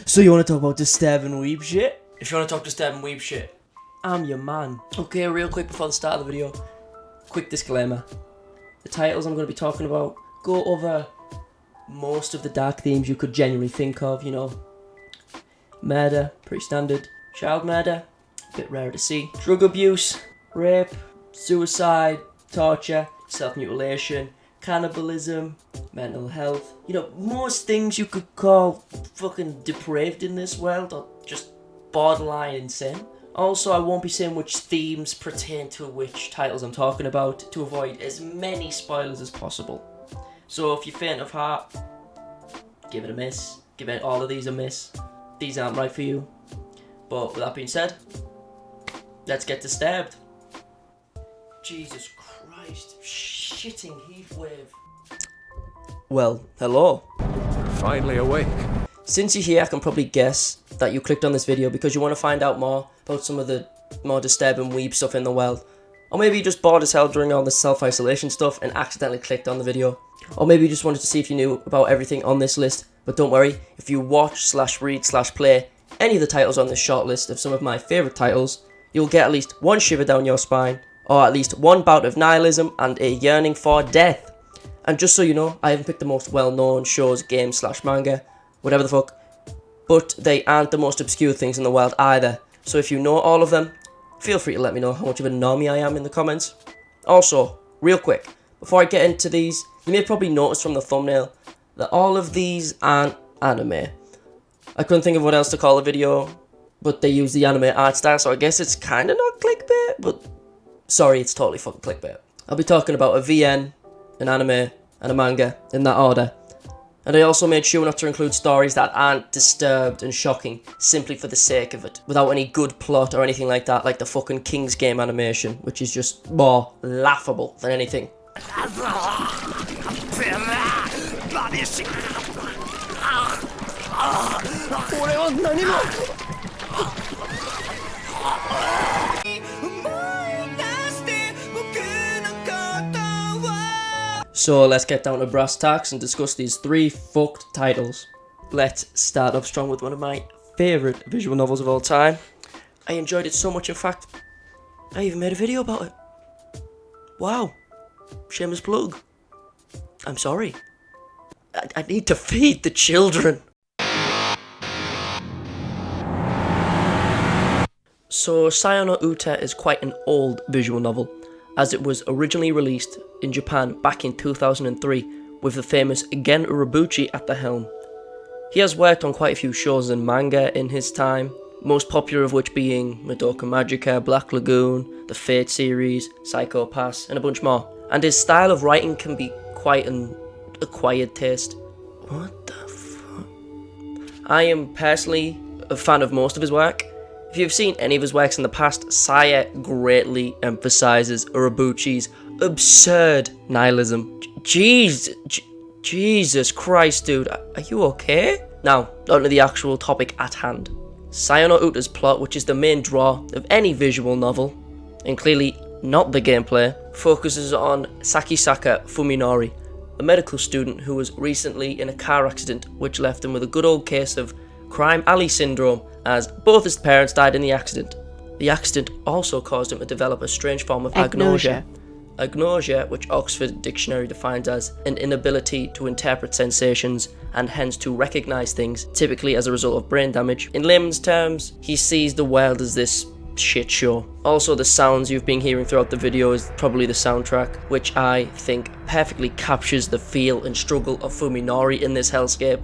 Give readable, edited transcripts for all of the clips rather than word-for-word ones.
So you want to talk about disturbing weeb shit? If you want to talk disturbing weeb shit, I'm your man. Okay, real quick before the start of the video, quick disclaimer. The titles I'm going to be talking about go over most of the dark themes you could genuinely think of, you know. Murder, pretty standard. Child murder, a bit rare to see. Drug abuse, rape, suicide, torture, self-mutilation, cannibalism, mental health. You know, most things you could call fucking depraved in this world or just borderline insane. Also, I won't be saying which themes pertain to which titles I'm talking about to avoid as many spoilers as possible. So if you're faint of heart, give it a miss. Give it all of these a miss. These aren't right for you. But with that being said, let's get disturbed. Jesus Christ, shitting heat wave. Well, hello. Finally awake. Since you're here, I can probably guess that you clicked on this video because you want to find out more about some of the more disturbing weeb stuff in the world. Or maybe you just bored as hell during all this self-isolation stuff and accidentally clicked on the video. Or maybe you just wanted to see if you knew about everything on this list. But don't worry, if you watch / read / play any of the titles on this short list of some of my favourite titles, you'll get at least one shiver down your spine, or at least one bout of nihilism and a yearning for death. And just so you know, I haven't picked the most well-known shows, games / manga, whatever the fuck, but they aren't the most obscure things in the world either. So if you know all of them, feel free to let me know how much of a normie I am in the comments. Also, real quick, before I get into these, you may have probably noticed from the thumbnail that all of these aren't anime. I couldn't think of what else to call the video, but they use the anime art style, so I guess it's kinda not clickbait, but sorry, it's totally fucking clickbait. I'll be talking about a VN, an anime, and a manga, in that order. And I also made sure not to include stories that aren't disturbed and shocking simply for the sake of it, without any good plot or anything like that, like the fucking King's Game animation, which is just more laughable than anything. So let's get down to brass tacks and discuss these 3 fucked titles. Let's start off strong with one of my favourite visual novels of all time. I enjoyed it so much, in fact, I even made a video about it. Wow. Shameless plug. I'm sorry. I need to feed the children. So Psionic Attack is quite an old visual novel, as it was originally released in Japan back in 2003 with the famous Gen Urobuchi at the helm. He has worked on quite a few shows and manga in his time, most popular of which being Madoka Magica, Black Lagoon, the Fate series, Psycho Pass, and a bunch more. And his style of writing can be quite an acquired taste. What the fuck? I am personally a fan of most of his work. If you've seen any of his works in the past, Saya greatly emphasises Urobuchi's absurd nihilism. Jesus Christ, dude, are you okay? Now, on to the actual topic at hand. Psionic Attack's plot, which is the main draw of any visual novel, and clearly not the gameplay, focuses on Sakisaka Fuminori, a medical student who was recently in a car accident which left him with a good old case of crime alley syndrome, as both his parents died in the accident. The accident also caused him to develop a strange form of agnosia. Agnosia, which Oxford Dictionary defines as an inability to interpret sensations and hence to recognise things, typically as a result of brain damage. In layman's terms, he sees the world as this shit show. Also, the sounds you've been hearing throughout the video is probably the soundtrack, which I think perfectly captures the feel and struggle of Fuminori in this hellscape.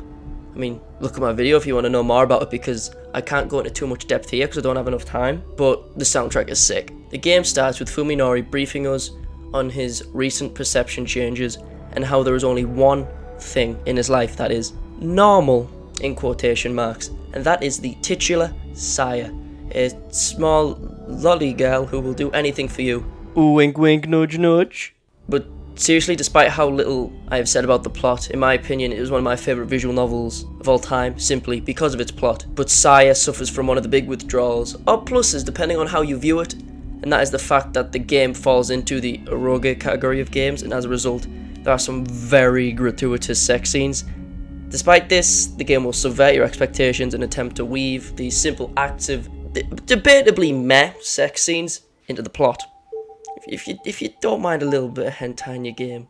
I mean, look at my video if you want to know more about it, because I can't go into too much depth here because I don't have enough time, but the soundtrack is sick. The game starts with Fuminori briefing us on his recent perception changes and how there is only one thing in his life that is normal, in quotation marks, and that is the titular Saya, a small lolly girl who will do anything for you. Wink wink nudge nudge. But seriously, despite how little I have said about the plot, in my opinion it was one of my favourite visual novels of all time, simply because of its plot. But Saya suffers from one of the big withdrawals, or pluses depending on how you view it, and that is the fact that the game falls into the eroge category of games, and as a result there are some very gratuitous sex scenes. Despite this, the game will subvert your expectations and attempt to weave these simple acts of debatably meh sex scenes into the plot. If you don't mind a little bit of hentai in your game,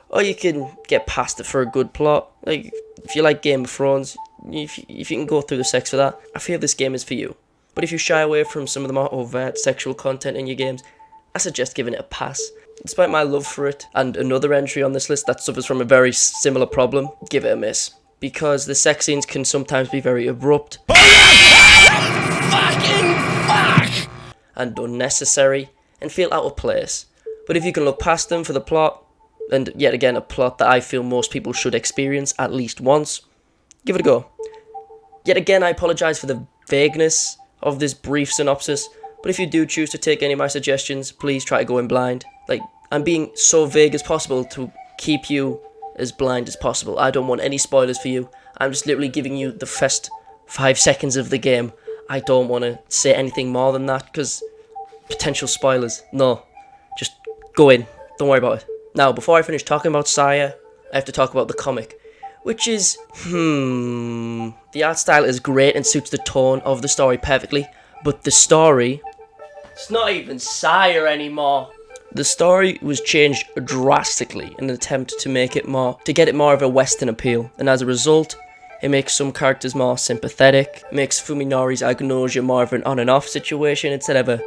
or you can get past it for a good plot, like if you like Game of Thrones, if you can go through the sex for that, I feel this game is for you. But if you shy away from some of the more overt sexual content in your games, I suggest giving it a pass. Despite my love for it, and another entry on this list that suffers from a very similar problem, give it a miss. Because the sex scenes can sometimes be very abrupt and unnecessary, and feel out of place. But if you can look past them for the plot, and yet again a plot that I feel most people should experience at least once, give it a go. Yet again I apologise for the vagueness of this brief synopsis, but if you do choose to take any of my suggestions, please try to go in blind. Like, I'm being so vague as possible to keep you as blind as possible. I don't want any spoilers for you. I'm just literally giving you the first 5 seconds of the game. I don't want to say anything more than that, because potential spoilers. No, just go in. Don't worry about it. Now, before I finish talking about Saya, I have to talk about the comic, which is, the art style is great and suits the tone of the story perfectly, but the story, it's not even Saya anymore. The story was changed drastically in an attempt to get it more of a Western appeal, and as a result, it makes some characters more sympathetic, makes Fuminori's agnosia more of an on and off situation instead of a,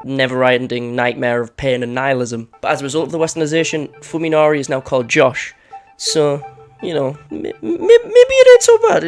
never-ending nightmare of pain and nihilism. But as a result of the westernization, Fuminori is now called Josh. So, maybe it ain't so bad,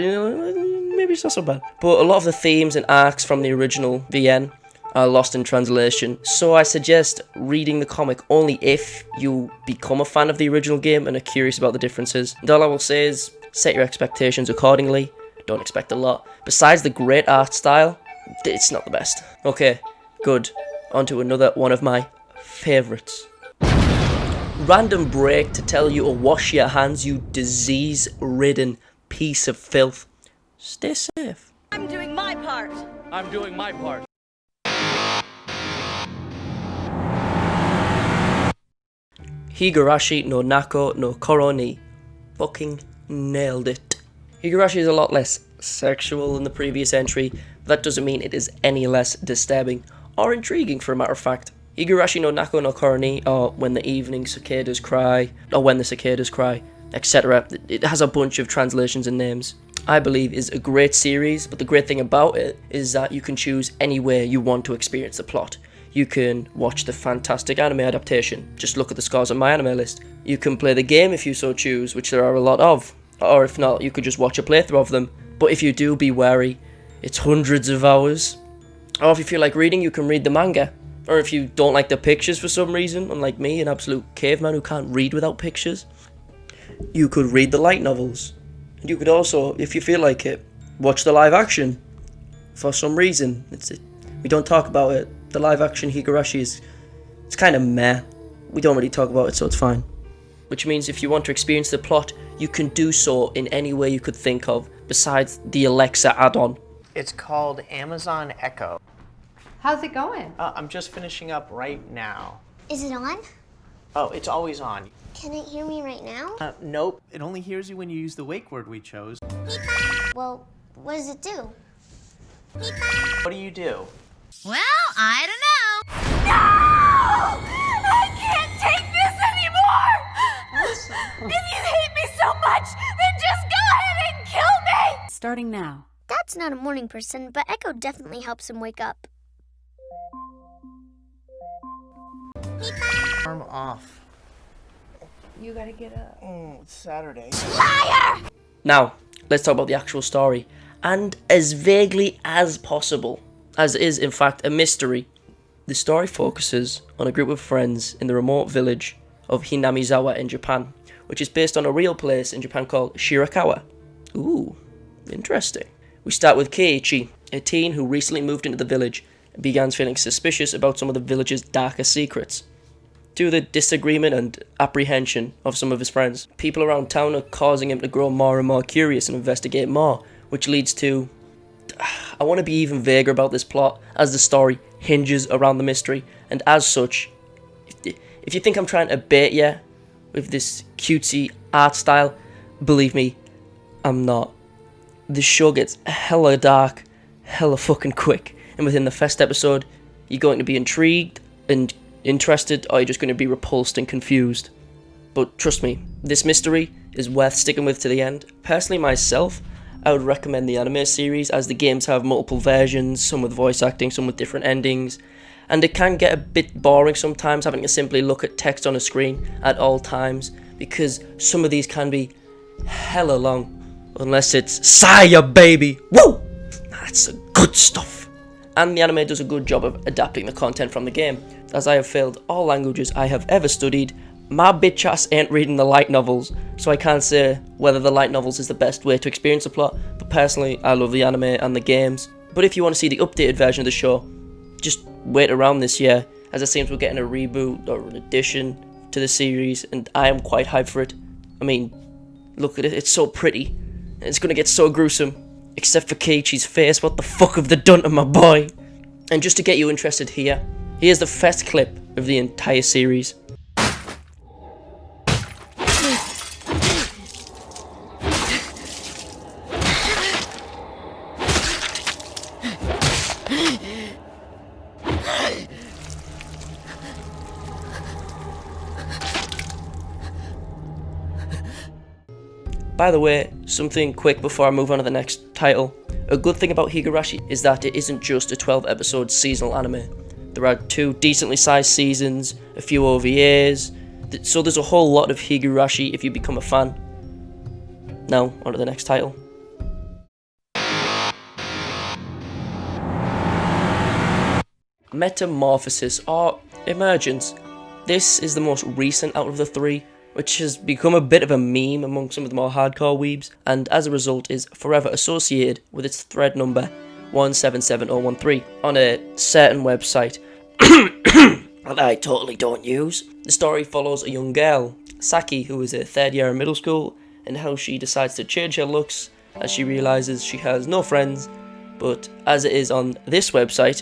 maybe it's not so bad. But a lot of the themes and arcs from the original VN are lost in translation, so I suggest reading the comic only if you become a fan of the original game and are curious about the differences. And all I will say is, set your expectations accordingly, don't expect a lot. Besides the great art style, it's not the best. Okay, good, on to another one of my favourites. Random break to tell you to wash your hands, you disease-ridden piece of filth. Stay safe. I'm doing my part. I'm doing my part. Higashi No Naka no Koroni. Fucking nailed it. Higurashi is a lot less sexual than the previous entry, but that doesn't mean it is any less disturbing or intriguing, for a matter of fact. Higurashi no Naka no Koroni, or When the Evening Cicadas Cry, or When the Cicadas Cry, etc. It has a bunch of translations and names. I believe is a great series, but the great thing about it is that you can choose any way you want to experience the plot. You can watch the fantastic anime adaptation, just look at the scores on my anime list. You can play the game if you so choose, which there are a lot of, or if not, you could just watch a playthrough of them. But if you do, be wary, it's hundreds of hours. Or if you feel like reading, you can read the manga. Or if you don't like the pictures for some reason, unlike me, an absolute caveman who can't read without pictures, you could read the light novels. And you could also, if you feel like it, watch the live action. For some reason, we don't talk about it. The live action Higurashi it's kind of meh. We don't really talk about it, so it's fine. Which means if you want to experience the plot, you can do so in any way you could think of, besides the Alexa add-on. It's called Amazon Echo. How's it going? I'm just finishing up right now. Is it on? Oh, it's always on. Can it hear me right now? Nope. It only hears you when you use the wake word we chose. Well, what does it do? What do you do? Well, I don't know. No! I can't take this anymore! If you hate me so much, then just go ahead and kill me! Starting now. Dad's not a morning person, but Echo definitely helps him wake up. Arm off. You gotta get up. It's Saturday. Now, let's talk about the actual story, and as vaguely as possible, as is in fact a mystery. The story focuses on a group of friends in the remote village of Hinamizawa in Japan, which is based on a real place in Japan called Shirakawa. Ooh, interesting. We start with Keiichi, a teen who recently moved into the village and began feeling suspicious about some of the village's darker secrets. Due to the disagreement and apprehension of some of his friends, people around town are causing him to grow more and more curious and investigate more, which leads to... I want to be even vaguer about this plot, as the story hinges around the mystery, and as such, if you think I'm trying to bait you with this cutesy art style, believe me, I'm not. The show gets hella dark, hella fucking quick, and within the first episode, you're going to be intrigued and interested, or you're just going to be repulsed and confused. But trust me, this mystery is worth sticking with to the end. Personally, myself, I would recommend the anime series, as the games have multiple versions, some with voice acting, some with different endings, and it can get a bit boring sometimes having to simply look at text on a screen at all times, because some of these can be hella long, unless it's Saya baby, woo! That's the good stuff. And the anime does a good job of adapting the content from the game. As I have failed all languages I have ever studied, my bitch ass ain't reading the light novels, so I can't say whether the light novels is the best way to experience the plot, but personally I love the anime and the games. But if you want to see the updated version of the show, just wait around this year, as it seems we're getting a reboot or an addition to the series, and I am quite hyped for it. I mean, look at it, it's so pretty, and it's gonna get so gruesome, except for Keiichi's face. What the fuck have they done to my boy? And just to get you interested here, here's the first clip of the entire series. By the way, something quick before I move on to the next title. A good thing about Higashi is that it isn't just a 12-episode seasonal anime. There are 2 decently sized seasons, a few OVAs, so there's a whole lot of Higashi if you become a fan. Now, on to the next title. Metamorphosis, or Emergence. This is the most recent out of the 3, which has become a bit of a meme among some of the more hardcore weebs, and as a result is forever associated with its thread number 177013 on a certain website that I totally don't use. The story follows a young girl, Saki, who is a 3rd year in middle school, and how she decides to change her looks as she realises she has no friends, but as it is on this website,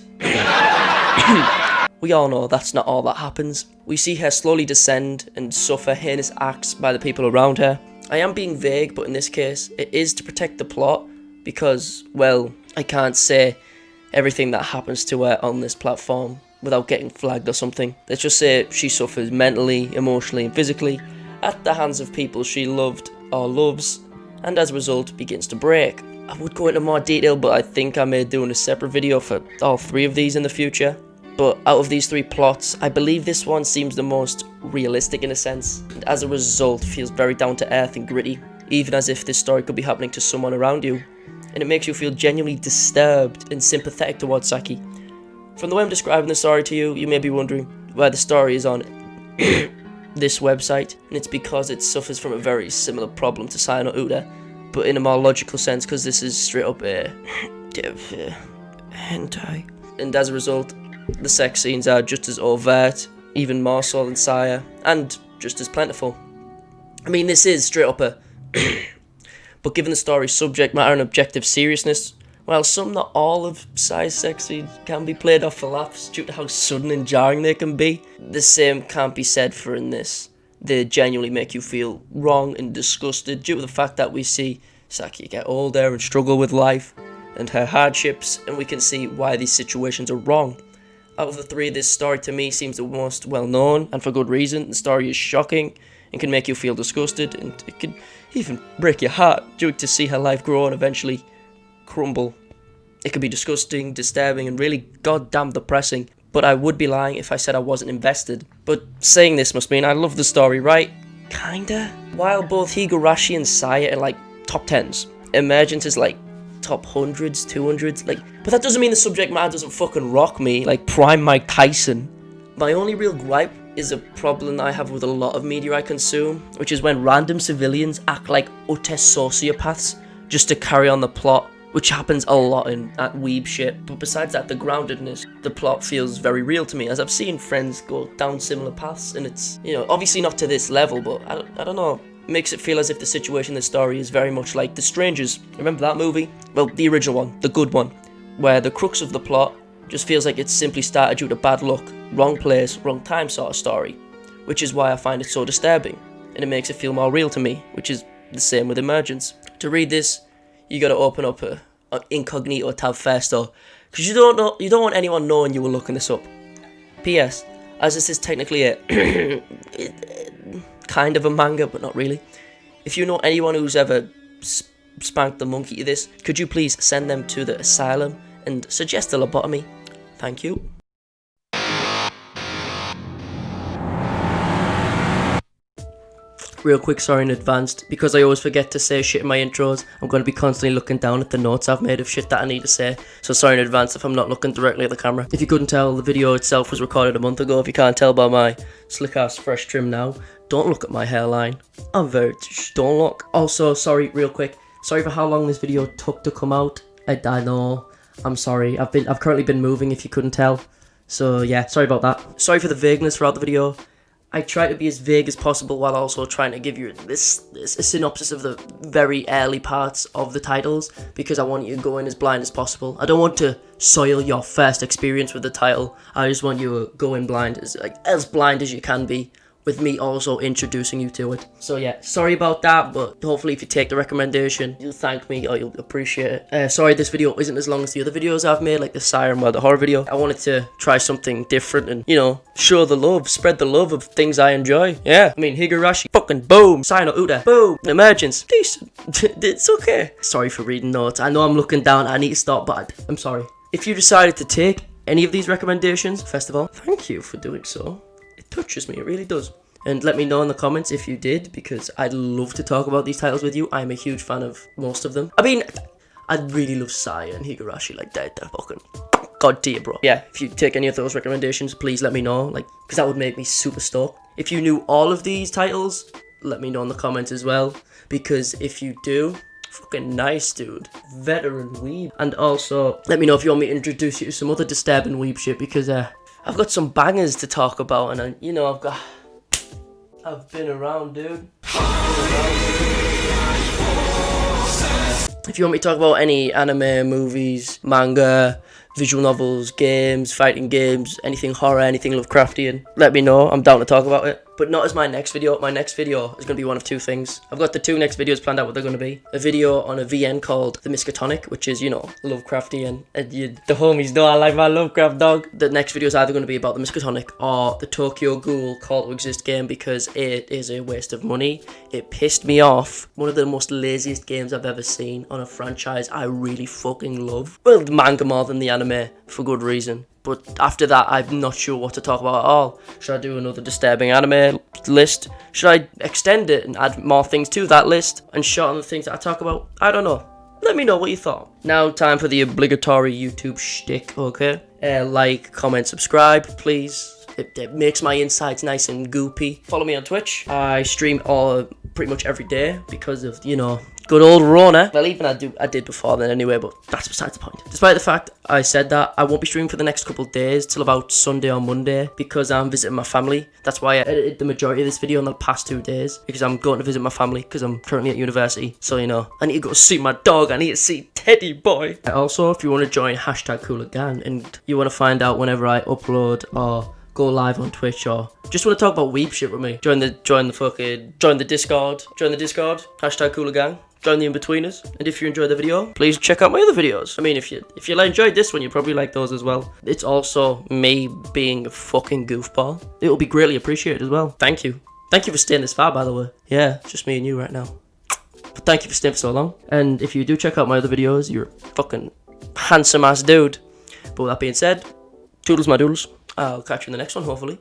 we all know that's not all that happens. We see her slowly descend and suffer heinous acts by the people around her. I am being vague, but in this case, it is to protect the plot, because, well, I can't say everything that happens to her on this platform without getting flagged or something. Let's just say she suffers mentally, emotionally and physically at the hands of people she loved or loves, and as a result begins to break. I would go into more detail, but I think I may do a separate video for all 3 of these in the future. But out of these 3 plots, I believe this one seems the most realistic in a sense, and as a result feels very down to earth and gritty, even as if this story could be happening to someone around you, and it makes you feel genuinely disturbed and sympathetic towards Saki. From the way I'm describing the story to you, you may be wondering why the story is on this website, and it's because it suffers from a very similar problem to Sai no Uta, but in a more logical sense, because this is straight up a hentai, and as a result the sex scenes are just as overt, even more so than Saya, and just as plentiful. I mean, this is straight up a but given the story's subject matter and objective seriousness, while some, not all, of Saya's sex scenes can be played off for laughs due to how sudden and jarring they can be, the same can't be said for in this. They genuinely make you feel wrong and disgusted due to the fact that we see Saki get older and struggle with life and her hardships, and we can see why these situations are wrong. Out of the 3, this story to me seems the most well known, and for good reason. The story is shocking and can make you feel disgusted, and it can even break your heart due to see her life grow and eventually crumble. It can be disgusting, disturbing, and really goddamn depressing, but I would be lying if I said I wasn't invested. But saying this must mean I love the story, right? Kinda. While both Higashi and Saya are like top 10s, Emergence is like top 100s, 200s, like, but that doesn't mean the subject matter doesn't fucking rock me like prime Mike Tyson. My only real gripe is a problem I have with a lot of media I consume, which is when random civilians act like utter sociopaths just to carry on the plot, which happens a lot in at weeb shit. But besides that, the groundedness, the plot feels very real to me, as I've seen friends go down similar paths, and it's, you know, obviously not to this level, but I don't know. Makes it feel as if the situation in the story is very much like The Strangers. Remember that movie? Well, the original one, the good one, where the crux of the plot just feels like it's simply started due to bad luck, wrong place, wrong time sort of story, which is why I find it so disturbing, and it makes it feel more real to me, which is the same with Emergence. To read this, you gotta open up an incognito tab first though, because you don't want anyone knowing you were looking this up. P.S. As this is technically a kind of a manga, but not really. If you know anyone who's ever spanked the monkey to this, could you please send them to the asylum and suggest a lobotomy? Thank you. Real quick, sorry in advance, because I always forget to say shit in my intros. I'm going to be constantly looking down at the notes I've made of shit that I need to say, so sorry in advance if I'm not looking directly at the camera. If you couldn't tell, the video itself was recorded a month ago. If you can't tell by my slick ass fresh trim now, don't look at my hairline. Don't look. Also, sorry, real quick, sorry for how long this video took to come out. I know, I'm sorry. I've currently been moving, if you couldn't tell. So yeah, sorry about that. Sorry for the vagueness throughout the video. I try to be as vague as possible while also trying to give you a synopsis of the very early parts of the titles, because I want you to go in as blind as possible. I don't want to soil your first experience with the title. I just want you to go in blind, as blind as you can be, with me also introducing you to it. So yeah, sorry about that, but hopefully if you take the recommendation, you'll thank me or you'll appreciate it. Sorry this video isn't as long as the other videos I've made, like the Siren or the horror video. I wanted to try something different and, you know, show the love, spread the love of things I enjoy. Yeah, I mean, Higashi, fucking boom, Psionic Attack, boom, Emergence, decent, it's okay. Sorry for reading notes, I know I'm looking down, I need to stop, but I'm sorry. If you decided to take any of these recommendations, first of all, thank you for doing so. It touches me, it really does. And let me know in the comments if you did, because I'd love to talk about these titles with you. I'm a huge fan of most of them. I mean, I really love Saya and Higashi, like they're fucking god tier, bro. Yeah, if you take any of those recommendations, please let me know, like, because that would make me super stoked. If you knew all of these titles, let me know in the comments as well, because if you do, fucking nice, dude. Veteran weeb. And also, let me know if you want me to introduce you to some other disturbing weeb shit, because I've got some bangers to talk about, and you know, I've been around, dude. If you want me to talk about any anime, movies, manga, visual novels, games, fighting games, anything horror, anything Lovecraftian, let me know. I'm down to talk about it. But not as my next video. My next video is going to be one of two things. I've got the two next videos planned out what they're going to be. A video on a VN called The Miskatonic, which is, you know, Lovecraftian. And the homies know I like my Lovecraft dog. The next video is either going to be about The Miskatonic or the Tokyo Ghoul Call to Exist game, because it is a waste of money. It pissed me off. One of the most laziest games I've ever seen on a franchise I really fucking love. Well, the manga more than the anime, for good reason. But after that, I'm not sure what to talk about at all. Should I do another disturbing anime list? Should I extend it and add more things to that list and shorten the things that I talk about? I don't know. Let me know what you thought. Now, time for the obligatory YouTube shtick, okay? Like, comment, subscribe, please. It makes my insides nice and goopy. Follow me on Twitch. I stream pretty much every day because of, you know, good old Rona. Well, even I did before then anyway, but that's besides the point. Despite the fact I said that, I won't be streaming for the next couple of days till about Sunday or Monday, because I'm visiting my family. That's why I edited the majority of this video in the past 2 days, because I'm going to visit my family because I'm currently at university. So, you know, I need to go see my dog. I need to see Teddy boy. Also, if you want to join #CoolerGang and you want to find out whenever I upload or go live on Twitch, or just want to talk about weeb shit with me, join the Discord, #CoolerGang. Join the in-betweeners, and if you enjoyed the video, please check out my other videos. I mean, if you enjoyed this one, you probably like those as well. It's also me being a fucking goofball. It will be greatly appreciated as well. Thank you for staying this far, by the way. Yeah, it's just me and you right now. But thank you for staying for so long. And if you do check out my other videos, you're a fucking handsome ass dude. But with that being said, toodles my doodles. I'll catch you in the next one, hopefully.